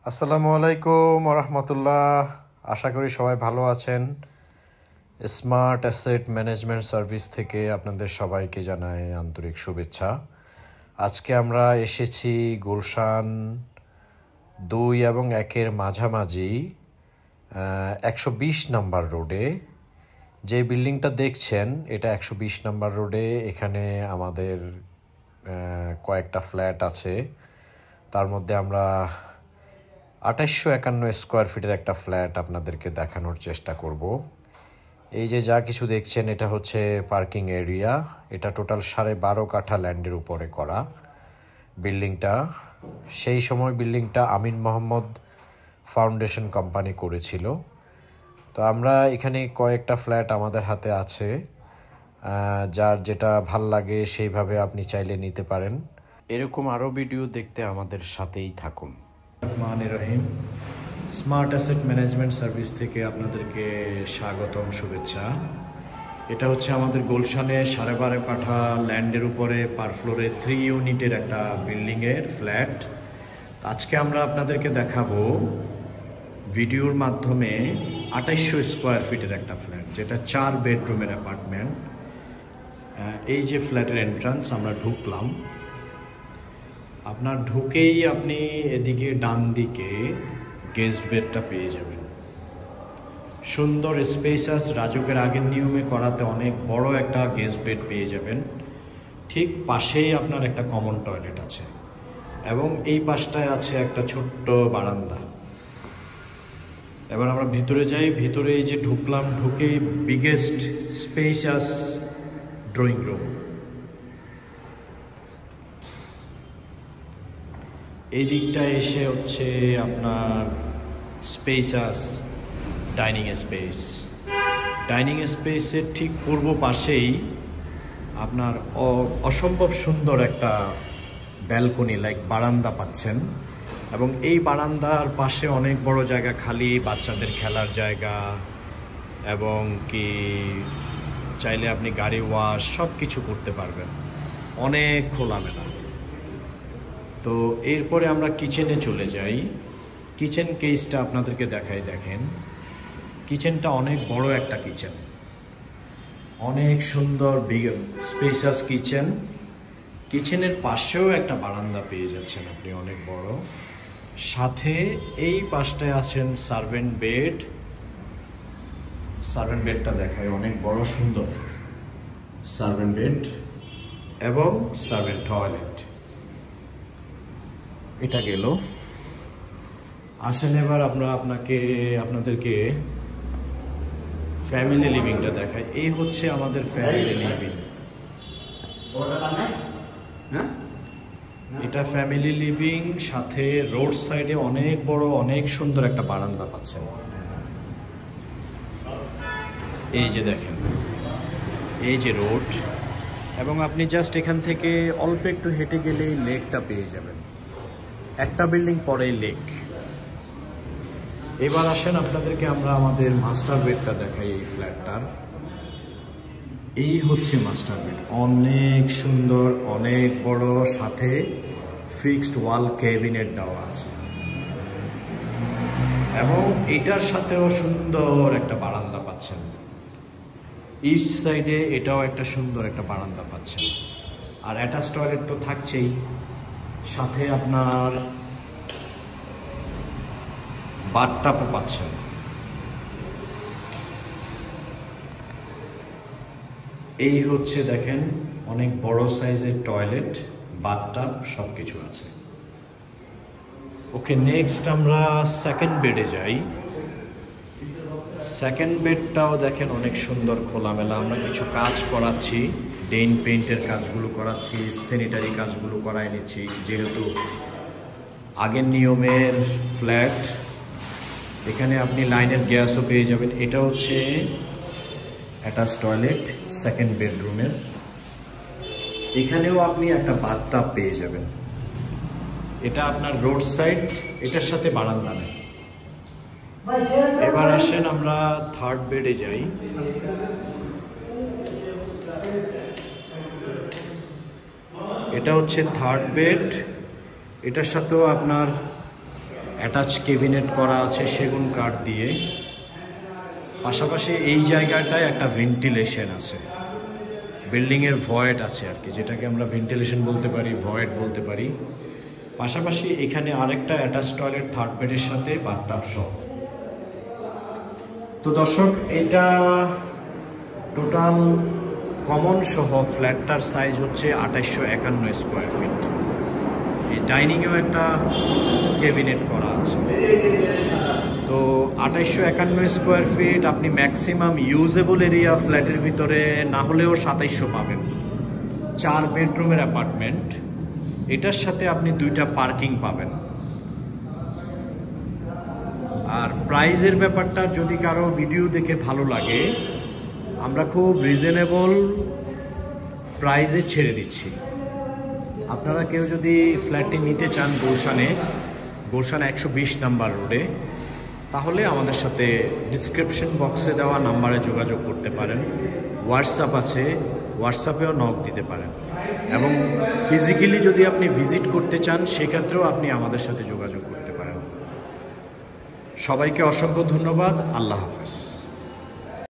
আসসালামু আলাইকুম রহমতুল্লাহ। আশা করি সবাই ভালো আছেন। স্মার্ট অ্যাসেট ম্যানেজমেন্ট সার্ভিস থেকে আপনাদের সবাইকে জানাই আন্তরিক শুভেচ্ছা। আজকে আমরা এসেছি গুলশান 2 এবং 1-এর মাঝামাঝি 120 নাম্বার রোডে। যে বিল্ডিংটা দেখছেন এটা 120 নাম্বার রোডে। এখানে আমাদের কয়েকটা ফ্ল্যাট আছে। তার মধ্যে আমরা 2851 স্কোয়ার ফিটের একটা ফ্ল্যাট আপনাদেরকে দেখানোর চেষ্টা করব। এই যে যা কিছু দেখছেন এটা হচ্ছে পার্কিং এরিয়া। এটা টোটাল 12.5 কাঠা ল্যান্ডের উপরে করা বিল্ডিংটা। সেই সময় বিল্ডিংটা আমিন মোহাম্মদ ফাউন্ডেশন কোম্পানি করেছিল। তো আমরা এখানে কয়েকটা ফ্ল্যাট আমাদের হাতে আছে, যার যেটা ভাল লাগে সেইভাবে আপনি চাইলে নিতে পারেন। এরকম আরও ভিডিও দেখতে আমাদের সাথেই থাকুন। রহমানির রহিম, স্মার্ট অ্যাসেট ম্যানেজমেন্ট সার্ভিস থেকে আপনাদেরকে স্বাগতম, শুভেচ্ছা। এটা হচ্ছে আমাদের গুলশানে 12.5 কাঠা ল্যান্ডের উপরে পার ফ্লোরে 3 ইউনিটের একটা বিল্ডিংয়ের ফ্ল্যাট। আজকে আমরা আপনাদেরকে দেখাবো ভিডিওর মাধ্যমে 2800 স্কোয়ার ফিটের একটা ফ্ল্যাট, যেটা 4 বেডরুমের অ্যাপার্টমেন্ট। এই যে ফ্ল্যাটের এন্ট্রান্স, আমরা ঢুকলাম। আপনার ঢুকেই আপনি এদিকে ডান দিকে গেস্ট বেডটা পেয়ে যাবেন। সুন্দর স্পেসাস, রাজুকের আগের নিয়মে করাতে অনেক বড় একটা গেস্ট বেড পেয়ে যাবেন। ঠিক পাশেই আপনার একটা কমন টয়লেট আছে এবং এই পাশটায় আছে একটা ছোট্ট বারান্দা। এবার আমরা ভিতরে যাই। ভিতরে এই যে ঢুকলাম, ঢুকেই বিগেস্ট স্পেসাস ড্রয়িং রুম। এই দিকটা এসে হচ্ছে আপনার স্পেসাস ডাইনিং স্পেস। ডাইনিং স্পেসের ঠিক পূর্ব পাশেই আপনার অসম্ভব সুন্দর একটা ব্যালকনি লাইক বারান্দা পাচ্ছেন এবং এই বারান্দার পাশে অনেক বড় জায়গা খালি, বাচ্চাদের খেলার জায়গা এবং কি চাইলে আপনি গাড়ি ওয়াশ সব কিছু করতে পারবেন, অনেক খোলামেলা। তো এরপরে আমরা কিচেনে চলে যাই। কিচেন কেসটা আপনাদেরকে দেখাই। দেখেন কিচেনটা অনেক বড় একটা কিচেন, অনেক সুন্দর বিগ স্পেসাস কিচেন। কিচেনের পাশেও একটা বারান্দা পেয়ে যাচ্ছেন আপনি, অনেক বড়। সাথে এই পাশটায় আছেন সার্ভেন্ট বেড। সার্ভেন্ট বেডটা দেখায়, অনেক বড় সুন্দর সার্ভেন্ট বেড এবং সার্ভেন্ট টয়লেট। এটা গেল। আসেন এবার আপনাদেরকে ফ্যামিলি লিভিংটা দেখায়। এই হচ্ছে আমাদের ফ্যামিলি লিভিং। এটা ফ্যামিলি লিভিং, সাথে রোড সাইডে অনেক বড় অনেক সুন্দর একটা বারান্দা পাচ্ছেন। এই যে দেখেন, এই যে রোড, এবং আপনি জাস্ট এখান থেকে অল্প একটু হেঁটে গেলেই লেকটা পেয়ে যাবেন। একটা বিল্ডিং পরেই লেক। এবার আসেন আপনাদেরকে আমরা আমাদের মাস্টার বেডটা দেখাই। এই ফ্ল্যাটটার এই হচ্ছে মাস্টার বেড, অনেক সুন্দর, অনেক বড়, সাথে ফিক্সড ওয়াল ক্যাবিনেট দেওয়া আছে এবং এটার সাথেও সুন্দর একটা বারান্দা পাচ্ছেন। ইস্ট সাইডে এটাও একটা সুন্দর একটা বারান্দা পাচ্ছেন। আর অ্যাটাচ টয়লেট তো থাকছেই, সাথে আপনার বাথটাবও পাচ্ছেন। এই হচ্ছে দেখেন অনেক বড় সাইজের টয়লেট, বাথটাব সব কিছু আছে। ওকে, নেক্সট আমরা সেকেন্ড বেডে যাই। সেকেন্ড বেডটাও দেখেন অনেক সুন্দর খোলামেলা। আমরা কিছু কাজ করাচ্ছি, ডেইন পেইন্টের কাজগুলো করাচ্ছি, স্যানিটারি কাজগুলো করাই নিচ্ছি, যেহেতু আগের নিয়মের ফ্ল্যাট। এখানে আপনি লাইনের গ্যাসও পেয়ে যাবেন। এটা হচ্ছে অ্যাটাচ টয়লেট সেকেন্ড বেডরুমের। এখানেও আপনি একটা বাথটাব পেয়ে যাবেন। এটা আপনার রোড সাইড, এটার সাথে বারান্দা নেই। এবার আসেন আমরা থার্ড বেডে যাই। এটা হচ্ছে থার্ড বেড। এটার সাথেও আপনার অ্যাটাচ ক্যাবিনেট করা আছে সেগুন কাঠ দিয়ে। পাশাপাশি এই জায়গাটায় একটা ভেন্টিলেশন আছে, বিল্ডিংয়ের ভয়েড আছে আর কি, যেটাকে আমরা ভেন্টিলেশন বলতে পারি, ভয়েড বলতে পারি। পাশাপাশি এখানে আরেকটা অ্যাটাচ টয়লেট থার্ড বেডের সাথে বাথটাব সহ। তো দর্শক, এটা টোটাল কমন সহ ফ্ল্যাটটার সাইজ হচ্ছে 2851 স্কোয়ার ফিট। এই ডাইনিংয়েও একটা ক্যাবিনেট করা আছে। তো 2851 স্কোয়ার ফিট আপনি ম্যাক্সিমাম ইউজেবল এরিয়া ফ্ল্যাটের ভিতরে না হলেও 2700 পাবেন। 4 বেডরুমের অ্যাপার্টমেন্ট, এটার সাথে আপনি 2টা পার্কিং পাবেন। আর প্রাইজের ব্যাপারটা যদি কারো ভিডিও দেখে ভালো লাগে, আমরা খুব রিজনেবল প্রাইজে ছেড়ে দিচ্ছি। আপনারা কেউ যদি ফ্ল্যাটটি নিতে চান গুলশানে 120 নাম্বার রোডে, তাহলে আমাদের সাথে ডিসক্রিপশন বক্সে দেওয়া নাম্বারে যোগাযোগ করতে পারেন। হোয়াটসঅ্যাপ আছে, হোয়াটসঅ্যাপেও নক দিতে পারেন। এবং ফিজিক্যালি যদি আপনি ভিজিট করতে চান, সেক্ষেত্রেও আপনি আমাদের সাথে যোগাযোগ করতে পারেন। সবাইকে অসংখ্য ধন্যবাদ। আল্লাহ হাফেজ।